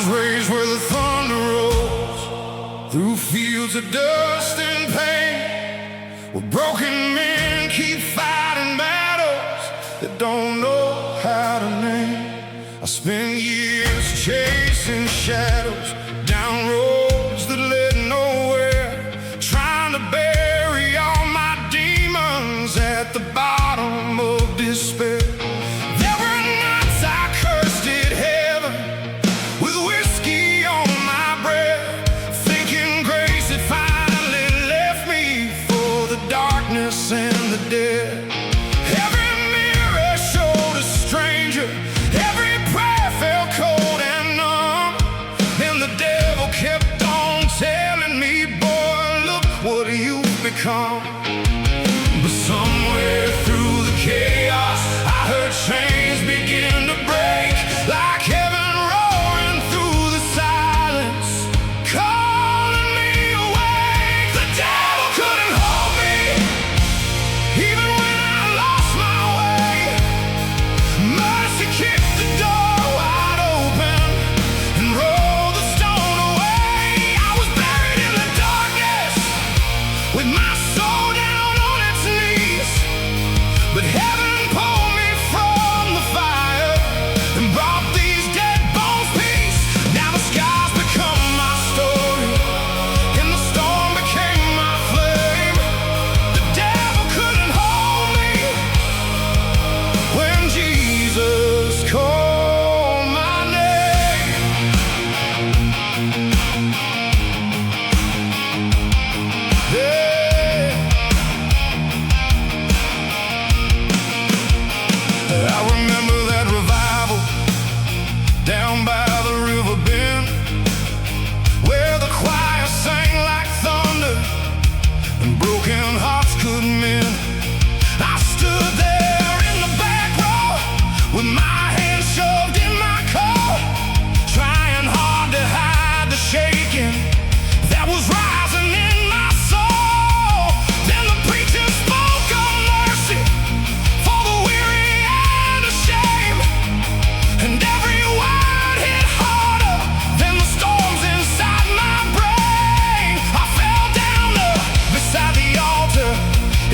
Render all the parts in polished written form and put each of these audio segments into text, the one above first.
was raised where the thunder rolls through fields of dust and pain, where broken men keep fighting battles that don't know how to name. I spent years chasing shadows down roads that led nowhere, trying to bury all my demons at the bottom of despair. There were nights I cursed at heaven with whiskey on my breath, thinking grace had finally left me for the darkness and the dead. Every mirror showed a stranger, every prayer felt cold and numb, and the devil kept on telling me, boy, look what you've become. But somewhere through the chaos, I heard chains begin to break, like heaven roaring through the silence, calling me awake. The devil couldn't hold me, even when I lost my way. Mercy kicked the door wide open and rolled the stone away. I was buried in the darkness with my soul down on its knees, but heaven pulled me from the fire and brought these dead bones peace. Now the skies become my story, and the storm became my flame. The devil couldn't hold me when Jesus called my name. Yeah. I remember that revival down by the river bend, where the choir sang like thunder and broken hearts could mend. I stood there in the back row with my hands shoved in my coat, trying hard to hide the shaking that was rising in my soul. Then the preacher spoke of mercy for the weary and ashamed, and every word hit harder than the storms inside my brain. I fell down beside the altar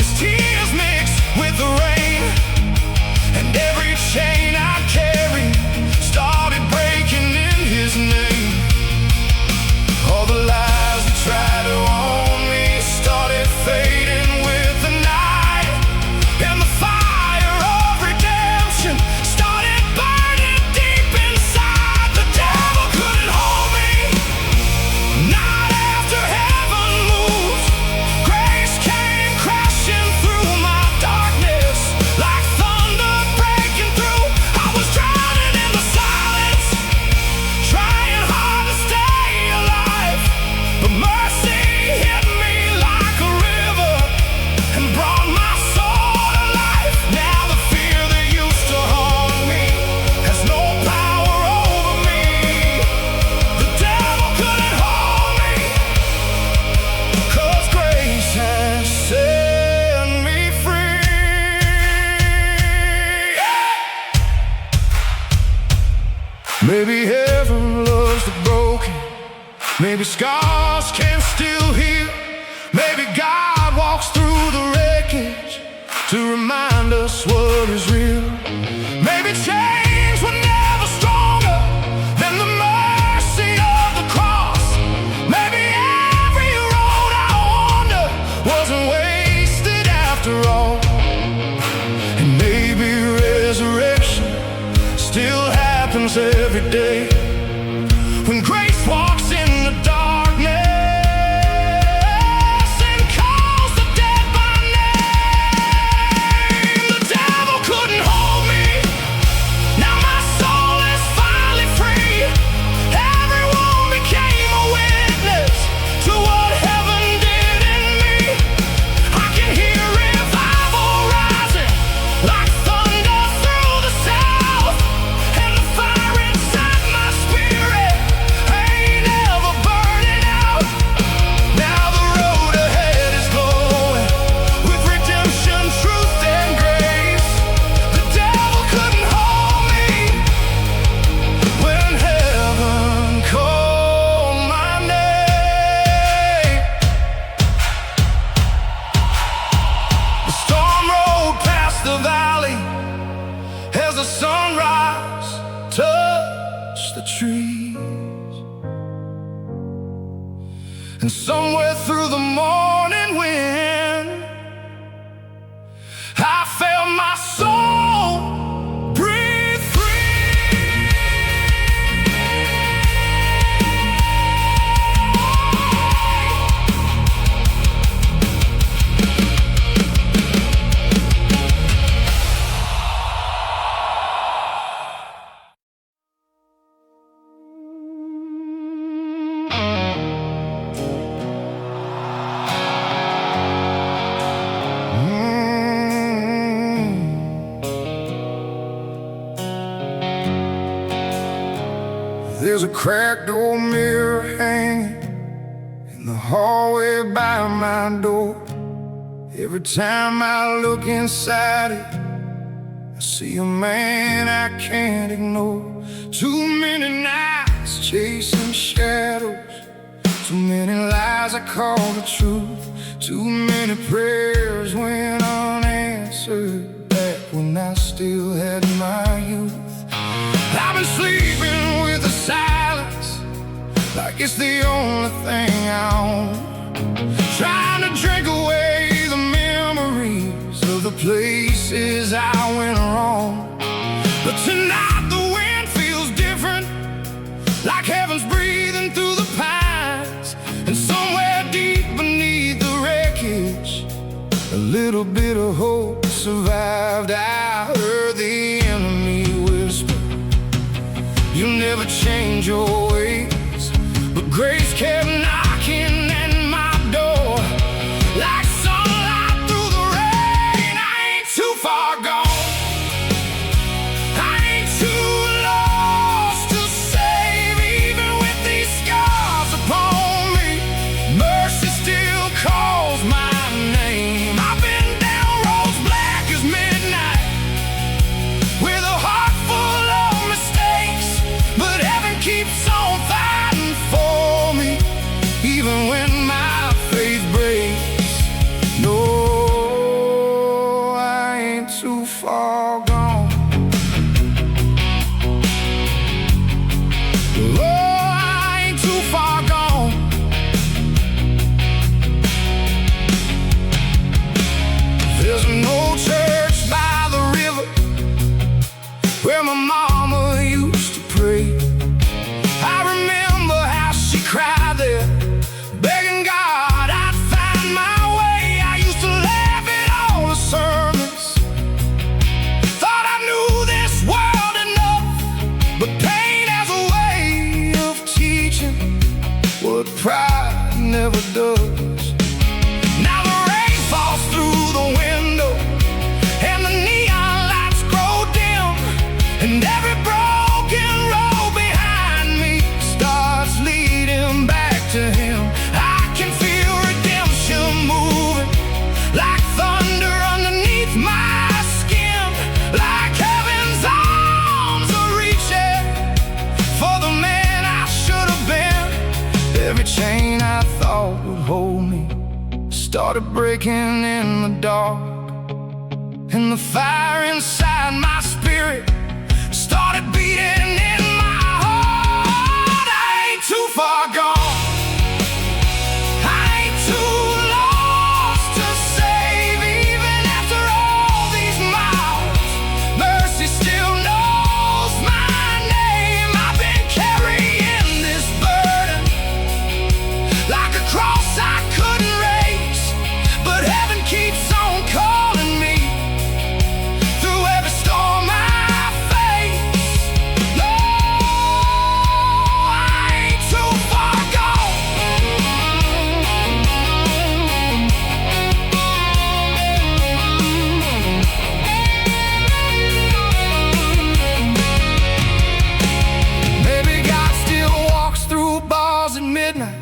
as tears mixed with the rain, and every chain I carried started breaking in his name. All the lies that tried to own me started fading with the night, and the fire of redemption started burning deep inside. The devil couldn't hold me, not after heaven moved. Grace came crashing through my darkness like thunder breaking through. I was drowning in the silence, trying hard to stay alive, but mercy hit me like a river and brought my soul to life. Now the fear that used to haunt me has no power over me. The devil couldn't hold me, 'cause grace has set me free. Maybe heaven loves the broken, maybe scars can still heal, maybe God walks through the wreckage to remind us what is real. Maybe chains were never stronger than the mercy of the cross. Maybe every road I wandered wasn't wasted after all, and maybe resurrection still happens every day, when grace walks in the darkness and calls the dead by name. The devil couldn't hold me, And somewhere through the morning wind, I felt my soul breathe free. There's a cracked old mirror hanging in the hallway by my door. Every time I look inside it, I see a man I can't ignore. Too many nights chasing shadows, too many lies I call the truth, too many prayers went unanswered back when I still had my youth. I've been sleeping with the silence like it's the only thing I own, trying to drink away the memories of the places I went wrong. But tonight the wind feels different, like heaven's breathing through the pines. And somewhere deep beneath the wreckage, a little bit of hope survived. I heard the enemy whisper, you'll never change your ways. But grace kept knocking at my door like sunlight through the rain. I ain't too far gone, I ain't too lost to save. Even with these scars upon me, mercy still calls my name. I've been down roads black as midnight with a heart full of mistakes, but heaven keeps on fighting for me, even when my faith breaks. No, I ain't too far gone. Oh, I ain't too far gone. There's an old church by the river where my mama used to pray. I remember how she cried there, begging God I'd find my way. I used to laugh at all the sermons, thought I knew this world enough, but pain has a way of teaching what pride never does. Now the rain falls through the window and the neon lights grow dim, and every broken road behind me starts leading back to Him. I can feel redemption moving like thunder underneath my skin, like heaven's arms are reaching for the man I should have been. Every chain I thought would hold me started breaking in the dark, and the fire inside my spirit started beating in my heart. I ain't too far gone, I ain't too lost to save. Even after all these miles, mercy still knows my name. I've been carrying this burden like a cross I couldn't raise, but heaven keeps on calling me through every storm I face. No, I ain't too far gone. Maybe God still walks through bars at midnight,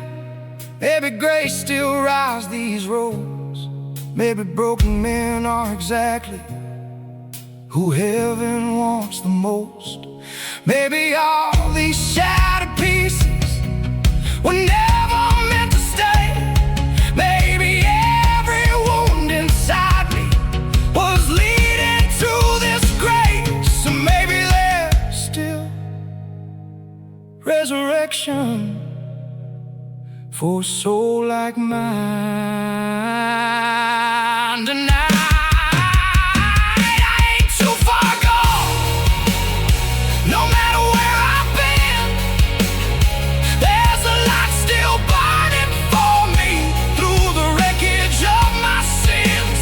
maybe grace still rides these roads, maybe broken men are exactly who heaven wants the most. Maybe all these shattered pieces were never meant to stay. Maybe every wound inside me was leading to this grace. So maybe there's still resurrection for a soul like mine. Tonight I ain't too far gone. No matter where I've been, there's a light still burning for me through the wreckage of my sins.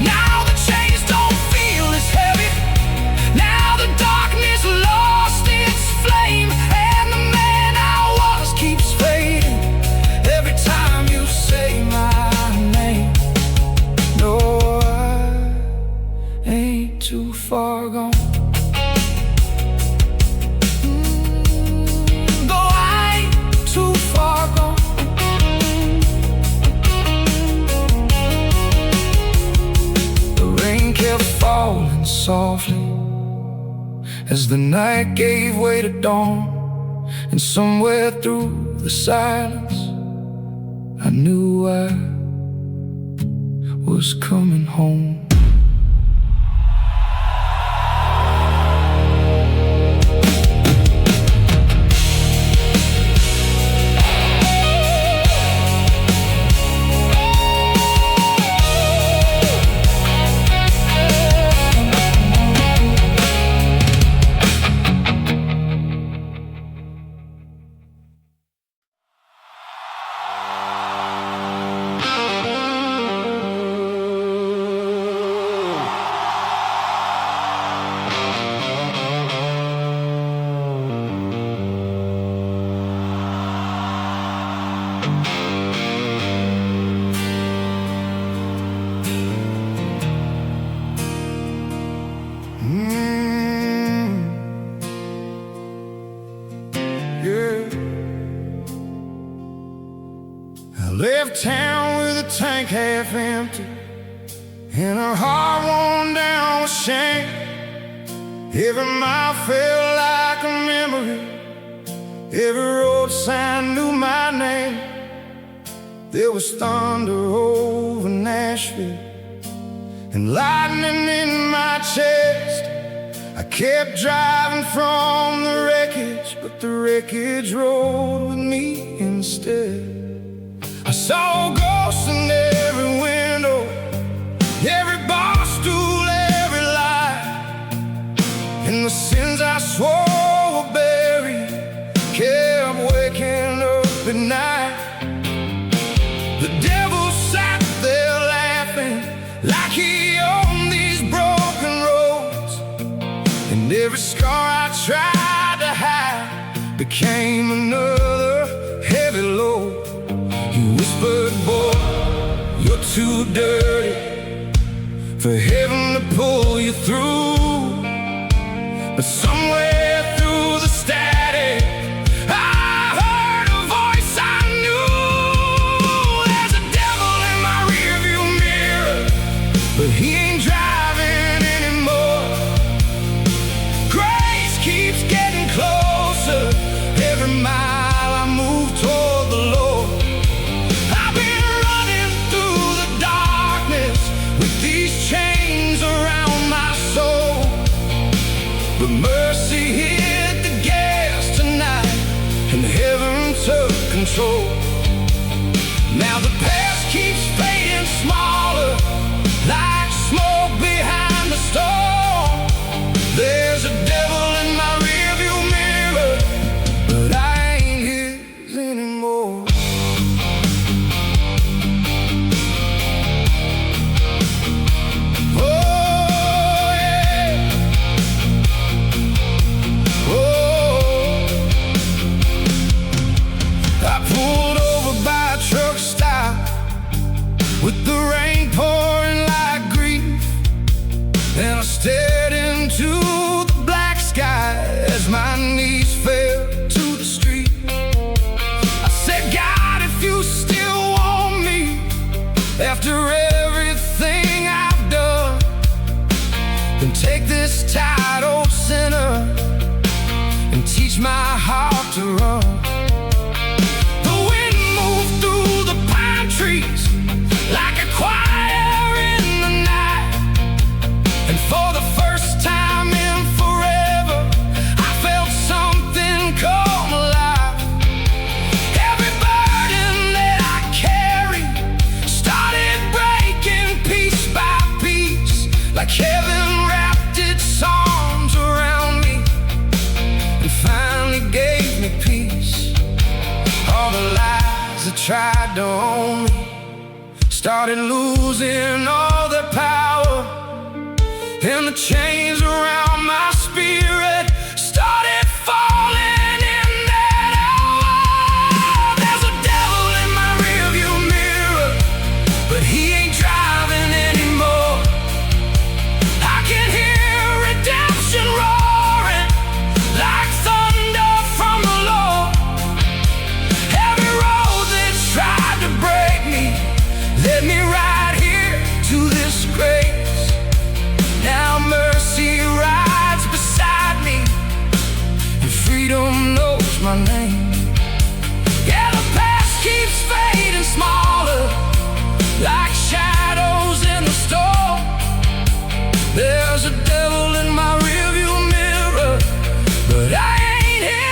Now the chains don't feel as heavy. Now the darkness lost its flame, and the man I was keeps fading every time you say my name. No, I ain't too far gone. Though I ain't too far gone. The rain kept falling softly as the night gave way to dawn, and somewhere through the silence I knew I was coming home. I left town with a tank half empty and a heart worn down with shame. Every mile felt like a memory. Every road sign knew my name. There was thunder over Nashville and lightning in my chest. I kept driving from the wreckage, but the wreckage rode with me instead. I saw ghosts in every window, every bar stool, every light, and the sins I swore were buried kept waking up at night. The devil sat there laughing like he owned these broken roads, and every scar I tried to hide became another heavy load. He whispered, boy, you're too dirty for heaven to pull you through. But somewhere through the static I heard a voice I knew. There's a devil in my rearview mirror, but he ain't driving anymore. Grace keeps getting closer every mile I move toward the Lord. I've been running through the darkness with these chains around my soul, but mercy hit the gas tonight and heaven took control. Now the past keeps fading smaller like smoke behind the storm. There's a devil in my rearview mirror, but I ain't his anymore. Oh yeah, oh. I pulled over by a truck stop with the rain pouring like grief, and I stared into the black sky as my knees fell to the street. I said, God, if you still want me after everything I've done, then take this tired old sinner and teach my heart to run. The wind moved through the pine trees like a choir in the night, and for the first time in forever I felt something come alive. Every burden the lies that tried to own me started losing all their power, and the chains around my spirit started falling in that hour. There's a devil in my rearview mirror, but he ain't driving anymore. I can hear redemption roaring like thunder from the Lord. Every road that's tried to break me led me right here to this grace. Now mercy rides beside me, and freedom knows my name. Yeah, the past keeps fading smaller, like shadows in the storm. There's a devil in my rearview mirror, but I ain't his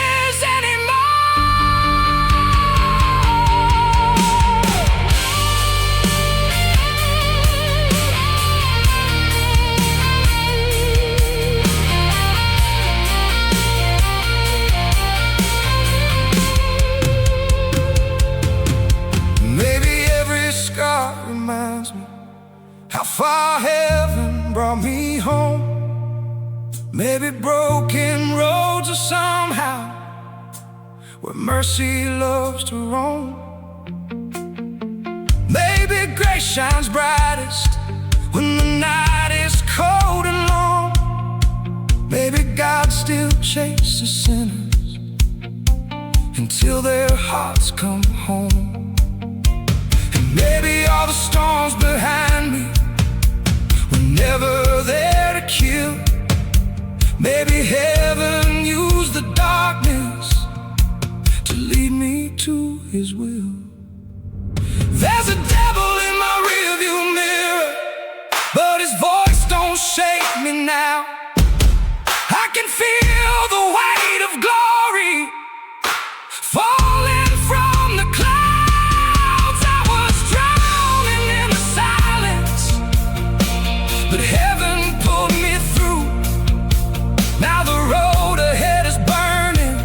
reminds me how far heaven brought me home. Maybe broken roads are somehow where mercy loves to roam. Maybe grace shines brightest when the night is cold and long. Maybe God still chases sinners until their hearts come home. Maybe all the storms behind me were never there to kill. Maybe heaven used the darkness to lead me to his will. There's a devil in my rearview mirror, but his voice don't shake me now. I can feel the weight of glory falling from the clouds. But heaven pulled me through. Now the road ahead is burning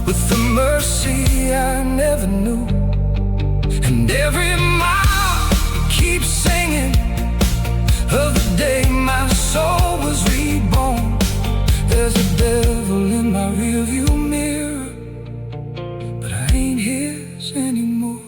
with the mercy I never knew. And every mile keeps singing of the day my soul was reborn. There's a devil in my rearview mirror, but I ain't his anymore.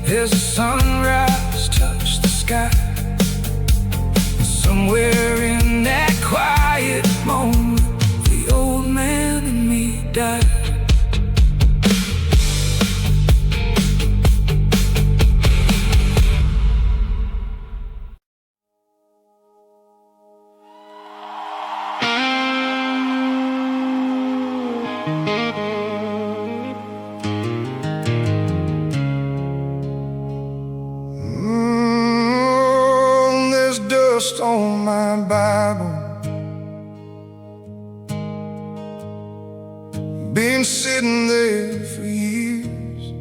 As the sunrise touched the sky, and somewhere in that quiet moment, the old man in me died. On my Bible, been sitting there for years,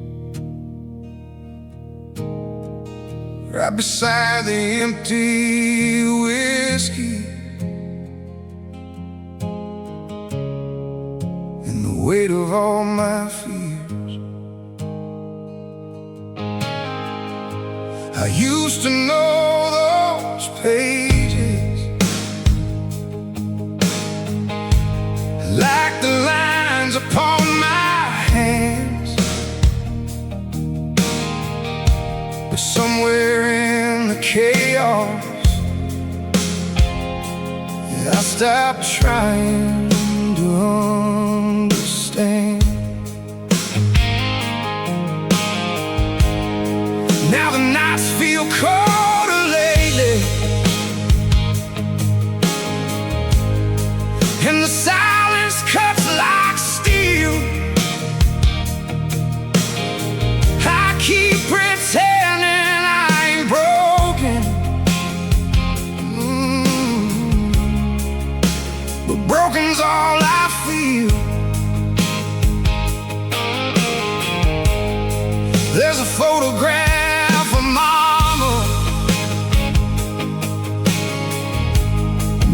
right beside the empty whiskey and the weight of all my fears. I used to know those pages like the lines upon my hands, but somewhere in the chaos, I stopped trying to understand. Now the nights feel colder lately, and the silence cuts like steel. I keep pretending I ain't broken, but broken's all I feel. a photograph of Mama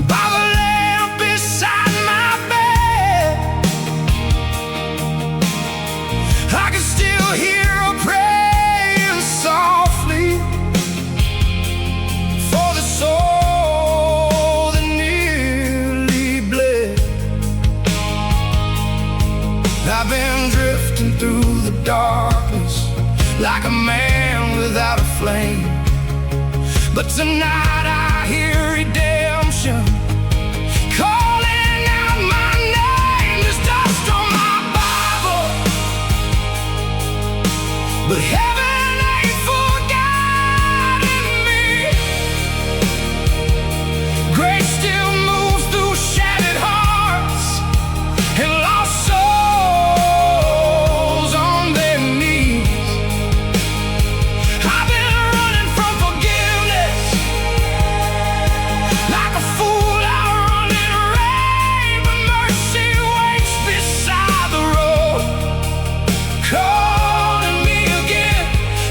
by the lamp beside my bed. I can still hear her praying softly for the soul that nearly bled. I've been drifting through the darkness like a man without a flame, but tonight I hear redemption calling out my name. There's dust on my Bible, but heaven ain't forgotten me. Grace still moves through shattered hearts and lost souls on their knees. I've been running from forgiveness like a fool out running rain, but mercy waits beside the road, calling me again.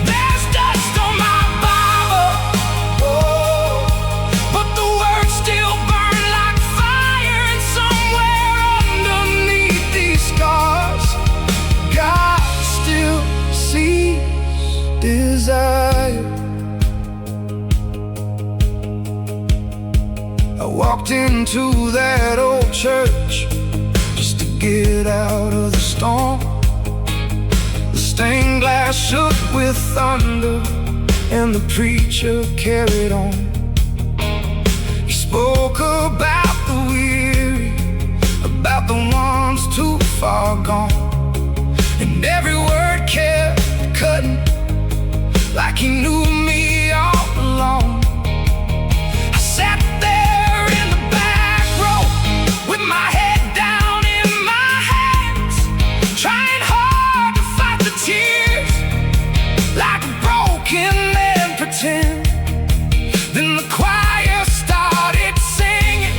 There's dust on my Bible, oh, but the words still burn like fire, and somewhere underneath these scars, God still sees desire. I walked into that old church just to get out of the storm. The stained glass shook with thunder, and the preacher carried on. He spoke about the weary, about the ones too far gone, and every word kept cutting like he knew me all along. I sat there in the back row with my head down in my hands, trying hard to fight the tears like a broken man pretend. Then the choir started singing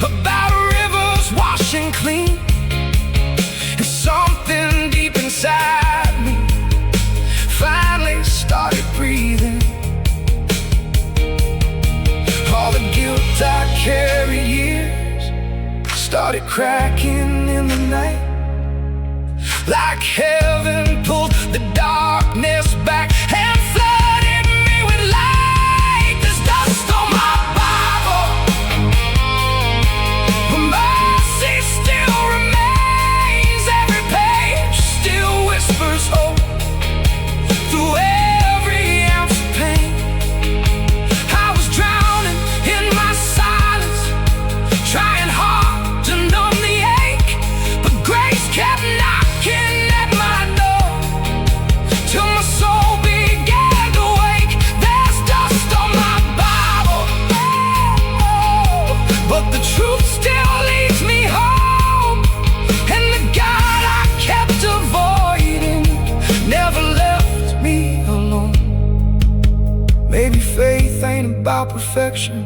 about rivers washing clean, and something deep inside me finally started breathing. All the guilt I carried years started cracking in the night, like heaven pulled the darkness back and flooded me with light. There's dust on my Bible, but mercy still remains. Every page still whispers hope through every ounce of pain. I was drowning in my silence, trying hard to numb the ache, but grace kept knocking at my door till my soul began to wake. There's dust on my Bible, but the truth still leads me home, and the God I kept avoiding never left me alone. Maybe faith ain't about perfection,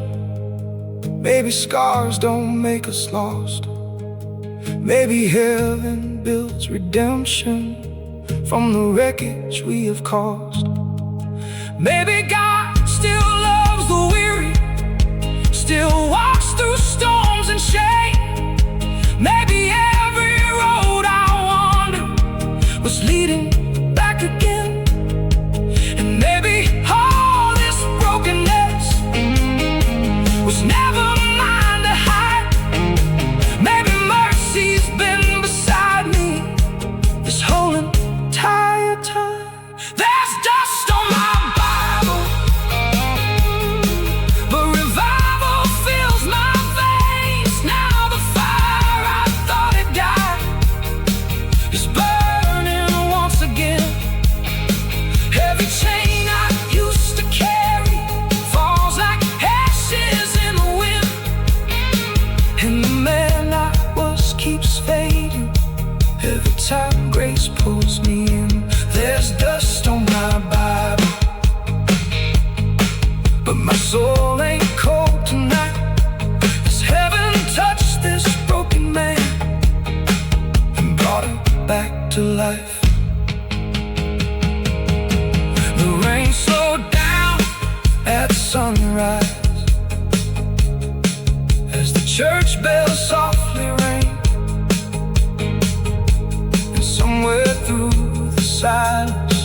maybe scars don't make us lost, maybe heaven builds redemption from the wreckage we have caused. Maybe God still loves the weary, still walks through storms and shade. Maybe every road I wandered was leading back again, and maybe all this brokenness was never mine to hide. Maybe mercy's been beside me this whole entire time. There's dust on my Bible, but revival fills my veins. Now the fire I sunrise, as the church bells softly ring, and somewhere through the silence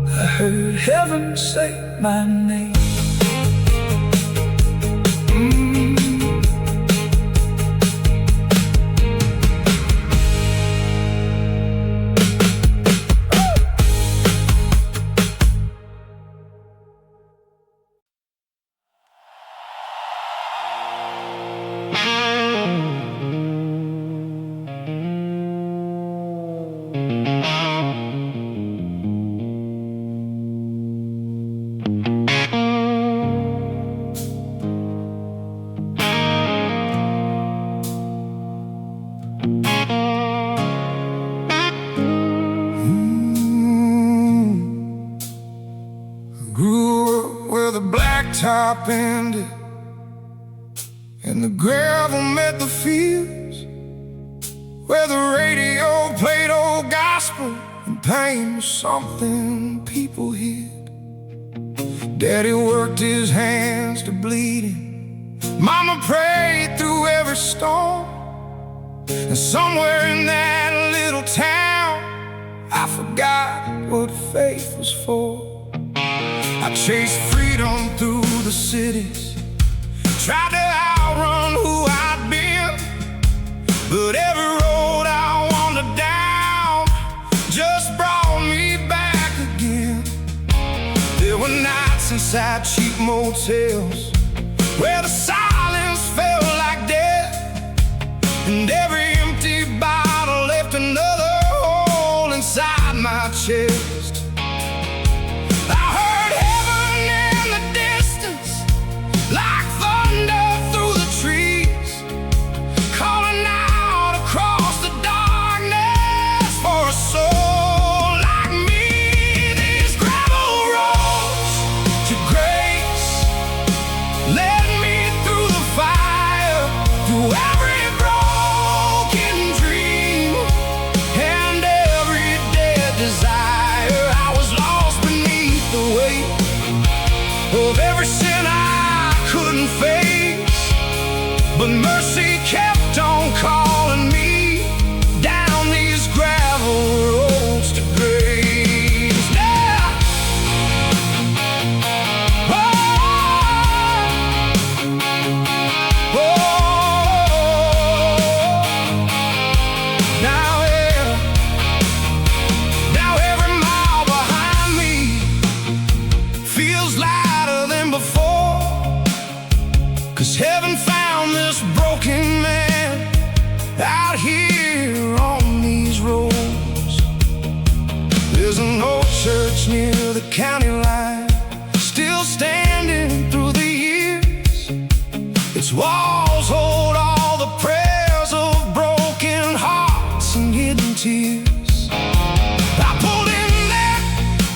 I heard heaven say my name. Top ended and the gravel met the fields, where the radio played old gospel and pain was something people hid. Daddy worked his hands to bleeding, Mama prayed through every storm, and somewhere in that little town I forgot what faith was for. I chased freedom through the cities, tried to outrun who I'd been, but every road I wandered down just brought me back again. There were nights inside cheap motels where the silence felt like death, and every empty bottle left another hole inside my chest. Like thunder through the trees, calling out across the darkness for a soul like me. These gravel roads to grace led me through the fire, through every broken dream and every dead desire. I was lost beneath the weight of every sin I couldn't face, but mercy kept on calling me down these gravel roads to grace. Now, now every mile behind me feels lighter than before, 'cause heaven found this broken man out here on these roads. There's an old church near the county line, still standing through the years. Its walls hold all the prayers of broken hearts and hidden tears. I pulled in there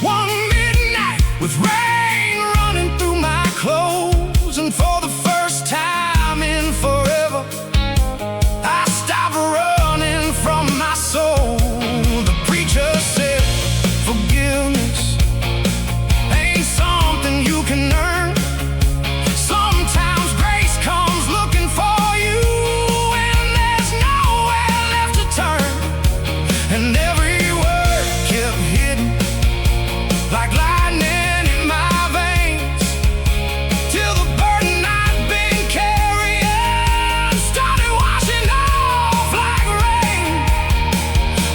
one midnight with rain running through my clothes, and for the first time in forever I stopped running from my soul. The preacher said forgiveness ain't something you can earn. Sometimes grace comes looking for you and there's nowhere left to turn. And every word kept hidden like lightning in my veins, till the burden I'd been carrying started washing off like rain.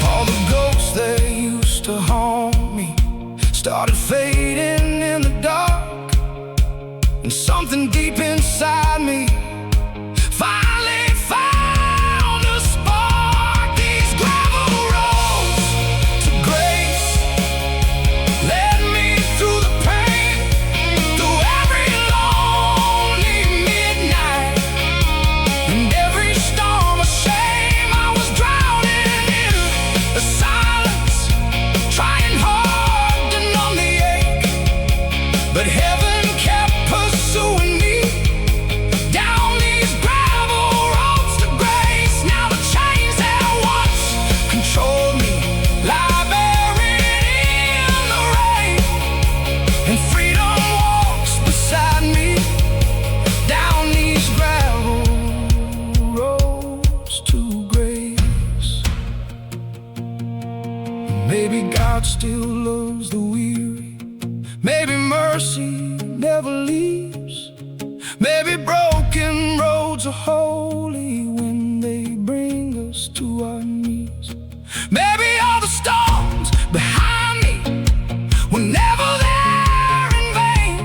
All the ghosts that used to haunt me started fading in the dark, and something deep inside me finally found a spark. These gravel roads to grace led me through the pain, through every lonely midnight and every storm of shame. I was drowning in the silence, trying hard to numb the ache, but heaven kept pursuing me down these gravel roads to grace. Now the chains that once controlled me lie buried in the rain. God still loves the weary. Maybe mercy never leaves. Maybe broken roads are holy when they bring us to our knees. Maybe all the storms behind me were never there in vain.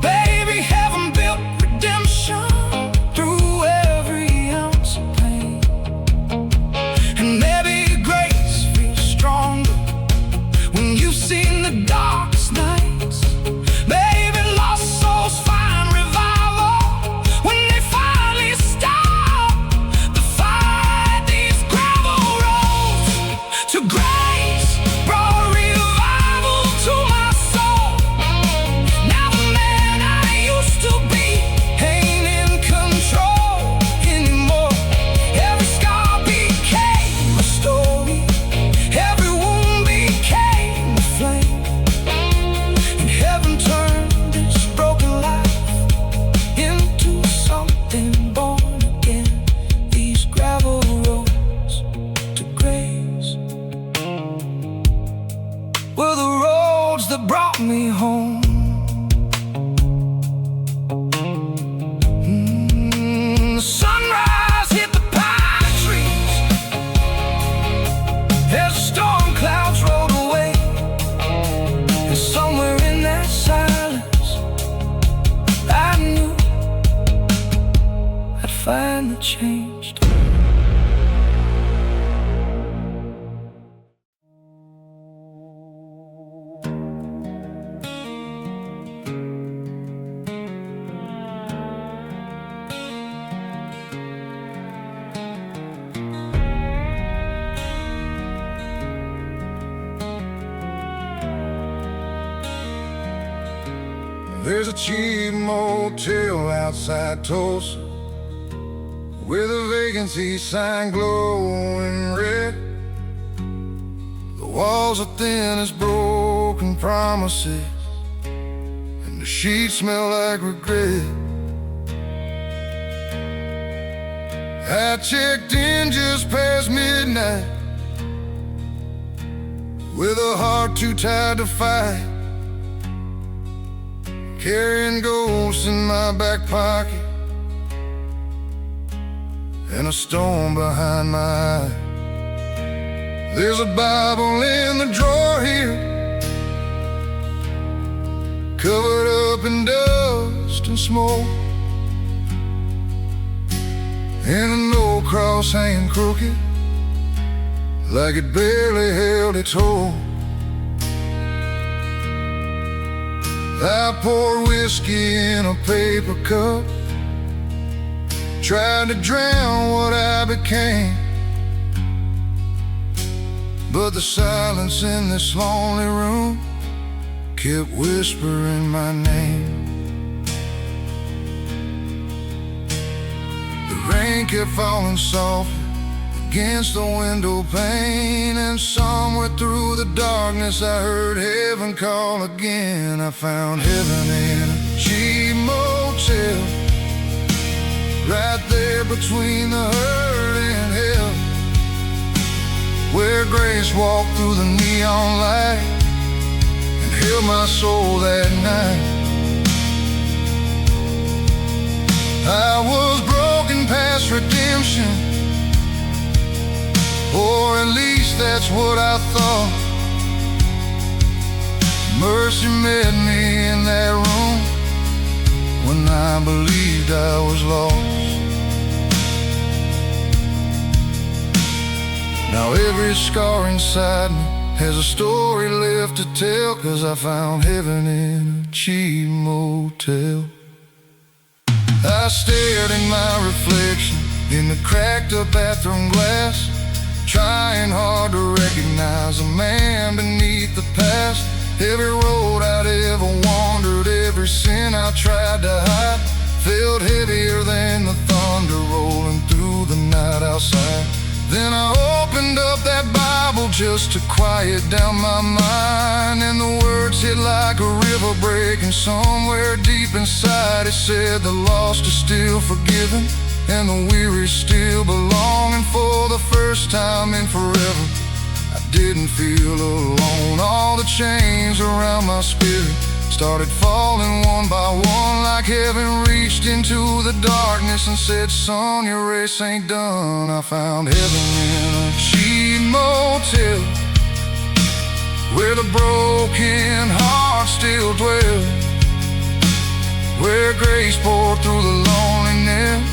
Baby, heaven built redemption through every ounce of pain. And maybe grace feels stronger when you've seen the darkest nights. Maybe lost souls find revival when they finally stop the fight. These gravel roads to grace brought revival to my soul. Now the man I used to be ain't in control anymore. Every scar became a story. Every wound became a flame. And heaven turned its broken life into something born again. These gravel roads to grace were the roads that brought me home. The sunrise hit the pine trees as the storm clouds rolled away. And somewhere in that silence I knew I'd find the changed. There's a cheap motel outside Tulsa with a vacancy sign glowing red. The walls are thin as broken promises, and the sheets smell like regret. I checked in just past midnight with a heart too tired to fight, carrying ghosts in my back pocket and a stone behind my eye. There's a Bible in the drawer here, covered up in dust and smoke, and an old cross hanging crooked like it barely held its hold. I poured whiskey in a paper cup, tried to drown what I became, but the silence in this lonely room kept whispering my name. The rain kept falling softly against the window pane, and somewhere through the darkness I heard heaven call again. I found heaven in a cheap motel, right there between the hurt and hell, where grace walked through the neon light and held my soul that night. I was broken past redemption, or at least that's what I thought. Mercy met me in that room when I believed I was lost. Now every scar inside me has a story left to tell, 'cause I found heaven in a cheap motel. I stared in my reflection in the cracked up bathroom glass, trying hard to recognize a man beneath the past. Every road I'd ever wandered, every sin I tried to hide, felt heavier than the thunder rolling through the night outside. Then I opened up that Bible just to quiet down my mind, and the words hit like a river breaking somewhere deep inside. It said the lost are still forgiven, and the weary still belong, and for the first time in forever I didn't feel alone. All the chains around my spirit started falling one by one, like heaven reached into the darkness and said, son, your race ain't done. I found heaven in a cheap motel, where the broken heart still dwells, where grace poured through the loneliness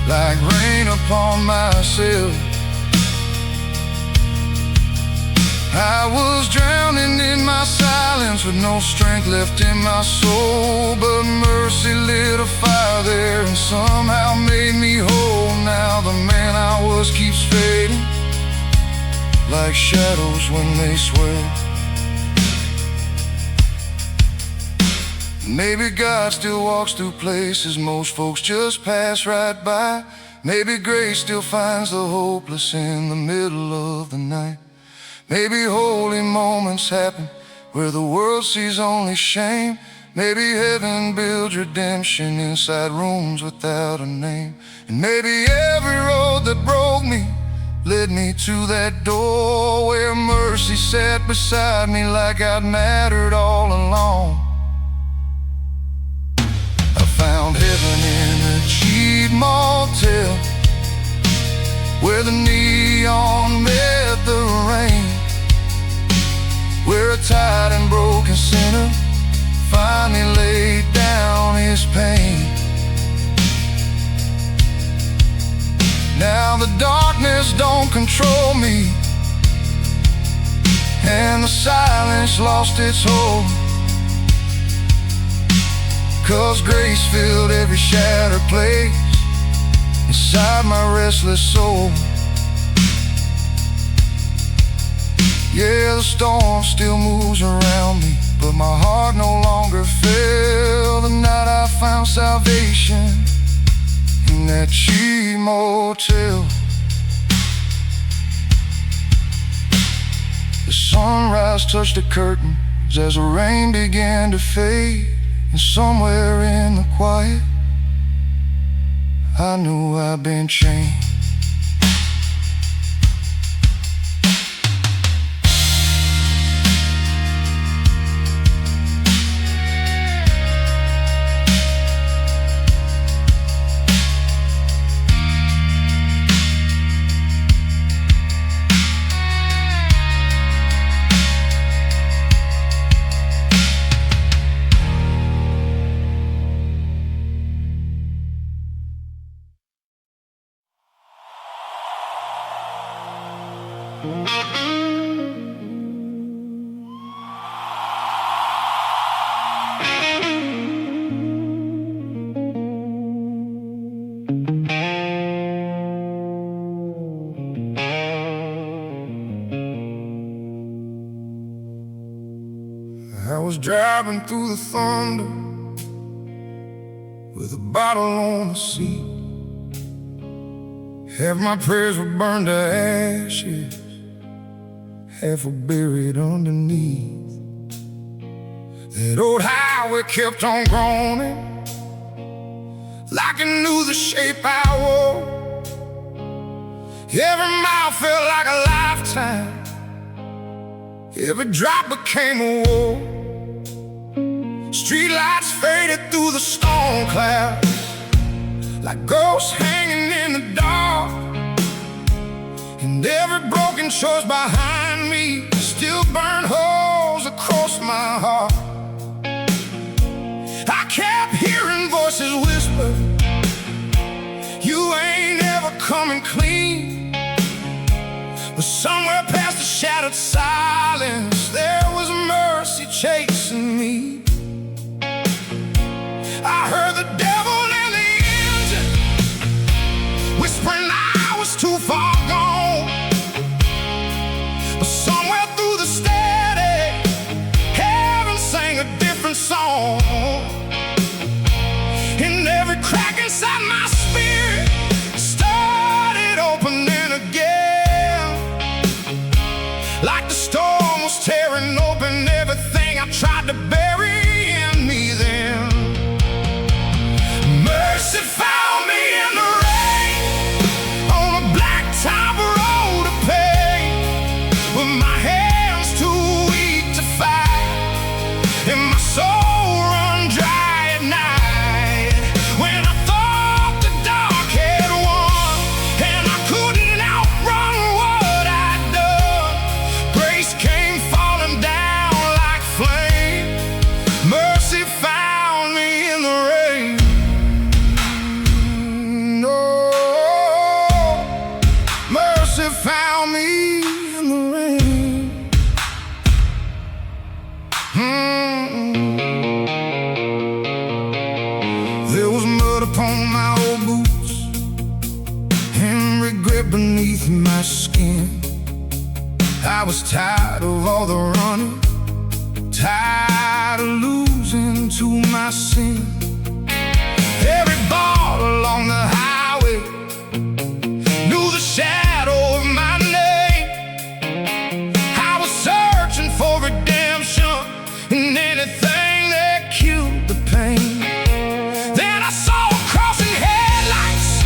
like rain upon myself. I was drowning in my silence with no strength left in my soul, but mercy lit a fire there and somehow made me whole. Now the man I was keeps fading like shadows when they swell. Maybe God still walks through places most folks just pass right by. Maybe grace still finds the hopeless in the middle of the night. Maybe holy moments happen where the world sees only shame. Maybe heaven builds redemption inside rooms without a name. And maybe every road that broke me led me to that door where mercy sat beside me like I'd mattered all along. I found heaven in a cheap motel, where the neon met the rain, where a tired and broken sinner finally laid down his pain. Now the darkness don't control me, and the silence lost its hold, 'cause grace filled every shattered place inside my restless soul. Yeah, the storm still moves around me, but my heart no longer fell. The night I found salvation in that cheap motel. The sunrise touched the curtains as the rain began to fade, and somewhere in the quiet I knew I'd been changed. I was driving through the thunder with a bottle on the seat. Half my prayers were burned to ashes, half were buried underneath. That old highway kept on groaning like it knew the shape I wore. Every mile felt like a lifetime, every drop became a war. Streetlights faded through the storm clouds like ghosts hanging in the dark, and every broken choice behind me still burned holes across my heart. I kept hearing voices whisper, you ain't ever coming clean. But somewhere past the shattered silence, there was mercy chasing me. I heard the devil and the engine whispering I was too far gone. But somewhere through the steady, heaven sang a different song. And every crack inside my spirit started opening again, like the storm was tearing open everything I tried to bury in me then. Mercy found me in the rain on a blacktop road of pain, with was tired of all the running, tired of losing to my sin. Every bar along the highway knew the shadow of my name. I was searching for redemption in anything that killed the pain. Then I saw a crossing headlights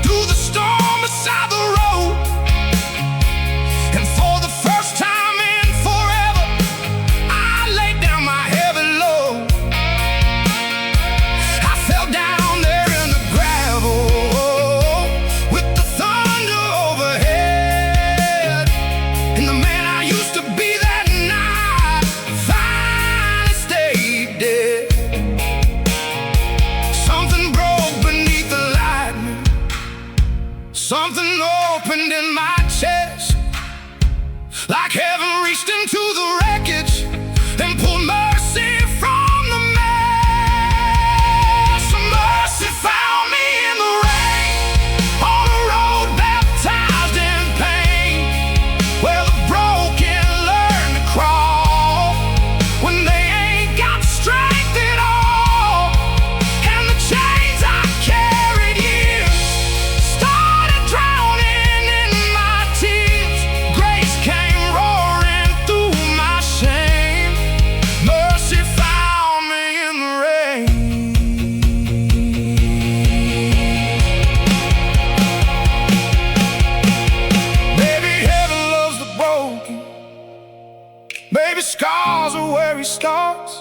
through the storm beside the road, and for the first time in forever, I laid down my heavy load. I fell down there in the gravel with the thunder overhead, and the man I used to be that night finally stayed dead. Something broke beneath the lightning, something opened in my chest, like heaven reached into the wreckage and pulled mercy from the mess. Mercy found me in the rain, on a road baptized in pain, where the broken learn to crawl when they ain't got strength at all. And the chains I carried years started drowning in my tears. Grace came roaring through my shame. Mercy found me in the rain. Maybe heaven loves the broken, maybe scars are where he starts.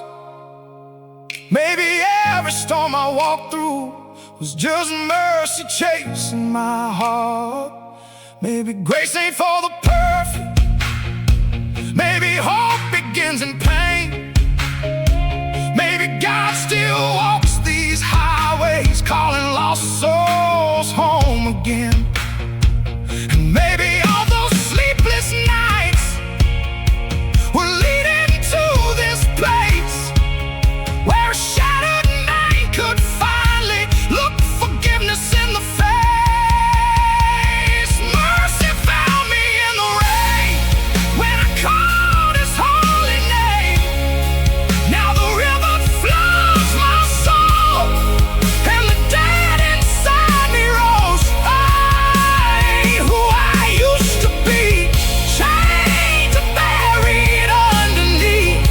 Maybe every storm I walked through was just mercy chasing my heart. Maybe grace ain't for the perfect, maybe hope begins in pain. Maybe God still walks these highways, calling lost souls home again. And maybe all those sleepless nights were leading to this place where a shattered man could finally look forgiveness in the face. Mercy found me in the rain when I called his holy name. Now the river floods my soul, and the dead inside me rose. I ain't who I used to be, chained and buried underneath.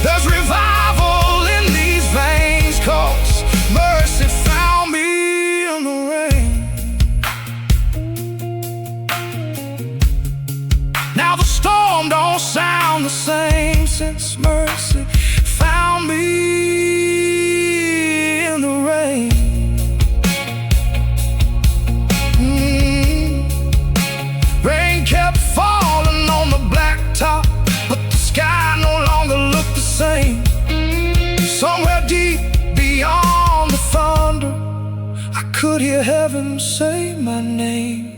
There's revival in these veins, 'cause mercy found me in the rain. Now the storm don't sound the same since mercy found me in the rain. Rain kept falling on the blacktop, but the sky no longer looked the same. Somewhere deep beyond the thunder, I could hear heaven say my name.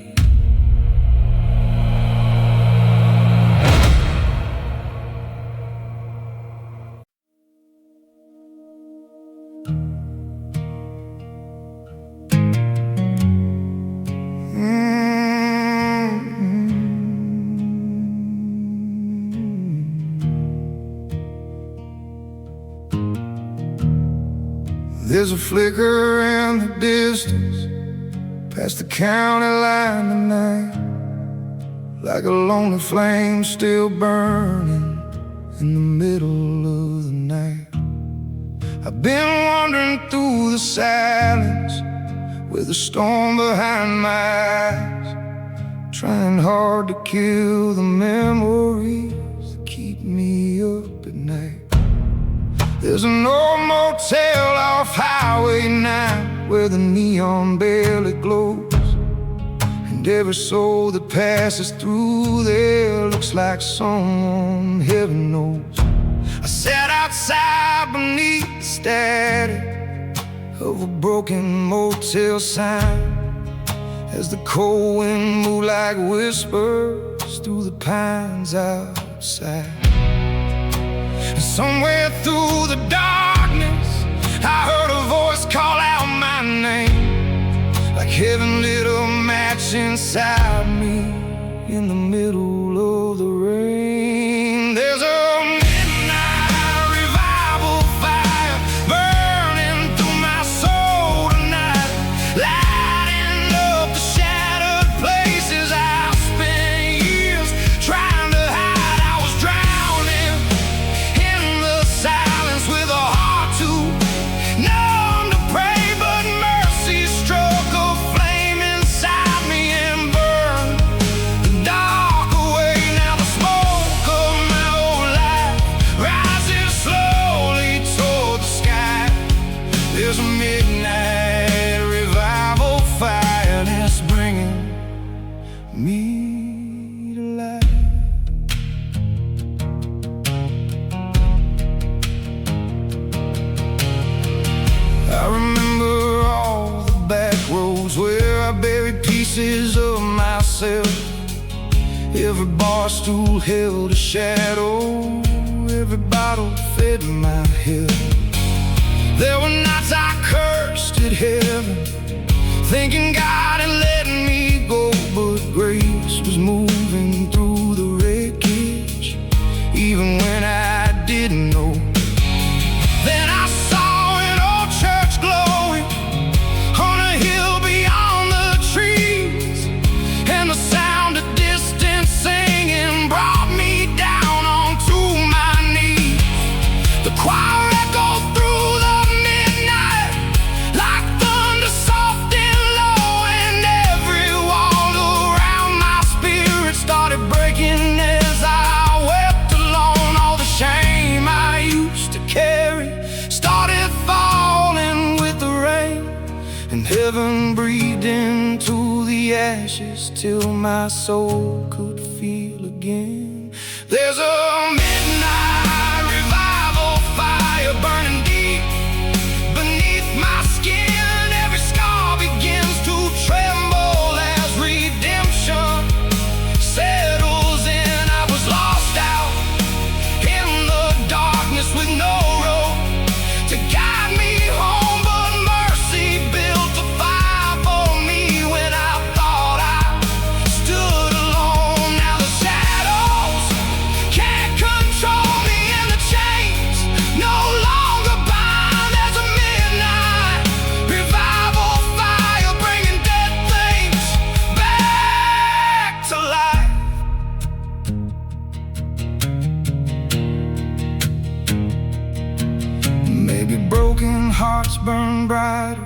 There's a flicker in the distance, past the county line tonight, like a lonely flame still burning in the middle of the night. I've been wandering through the silence with a storm behind my eyes, trying hard to kill the memories that keep me up at night. There's an old motel off Highway 9 where the neon barely glows, and every soul that passes through there looks like someone heaven knows. I sat outside beneath the static of a broken motel sign as the cold wind moved like whispers through the pines outside. And somewhere through the darkness I heard a voice call out my name, like heaven lit a match inside me in in the middle of the rain. There's a midnight revival fire burning through my soul tonight, lighting up the shattered places I spent years trying to hide. I was drowning in the silence with a heart too numb to pray, but mercy struck a flame inside me and burned the dark away. Now the smoke of my old life rises slowly toward the sky. There's a midnight revival fire that's bringing me to life. I remember all the back roads where I buried pieces of myself. Every bar stool held a shadow, every bottle fed my head. There were nights I cursed at heaven, thinking God had let me go, but grace was moving through the wreckage, even when I didn't know. Then I saw an old church glowing on a hill beyond the trees, and the sound of distant singing brought me down onto my knees. The choir echoed through the midnight like thunder, soft and low, and every wall around my spirit started breaking as I wept alone. All the shame I used to carry started falling with the rain, and heaven breathed into the ashes till my soul could feel again. There's a midnight revival fire burning deep beneath my skin. Every scar begins to tremble as redemption settles in. I was lost out in the darkness with no road to guide me home, but mercy built a fire for me when I thought I stood alone. Now the shadows can't control me, and the chains no longer bind. There's a midnight revival fire bringing dead things back to life. Maybe broken hearts burn brighter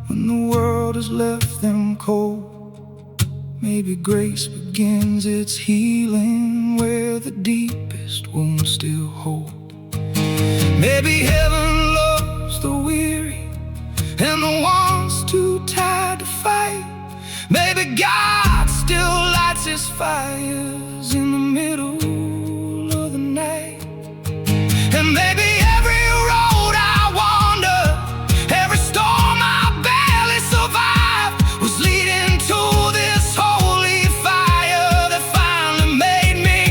when the world has left them cold. Maybe grace begins its healing where the deepest wounds still hold. Maybe heaven loves the weary and the ones too tired to fight. Maybe God still lights his fires in the middle of the night. And maybe every road I wander, every storm I barely survived, was leading to this holy fire that finally made me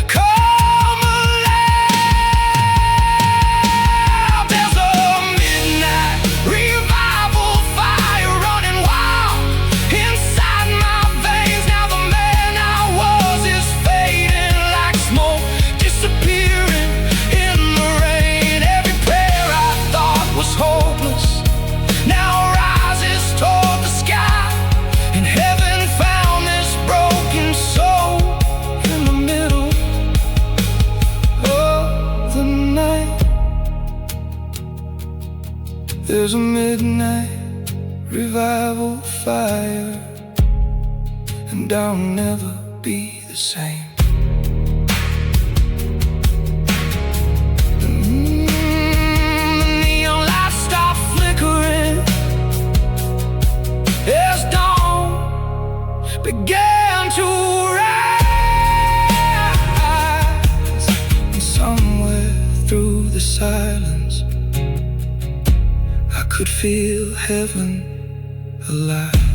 come alive. There's a midnight revival fire running wild inside my veins. Now the man I was is fading like smoke, disappearing in the rain. Every prayer I thought was hopeless now rises toward the sky, and heaven found this broken soul in the middle of the night. There's a midnight revival fire, and I'll never be the same. The neon lights stop flickering as dawn began to rise, and somewhere through the silence I could feel heaven alive.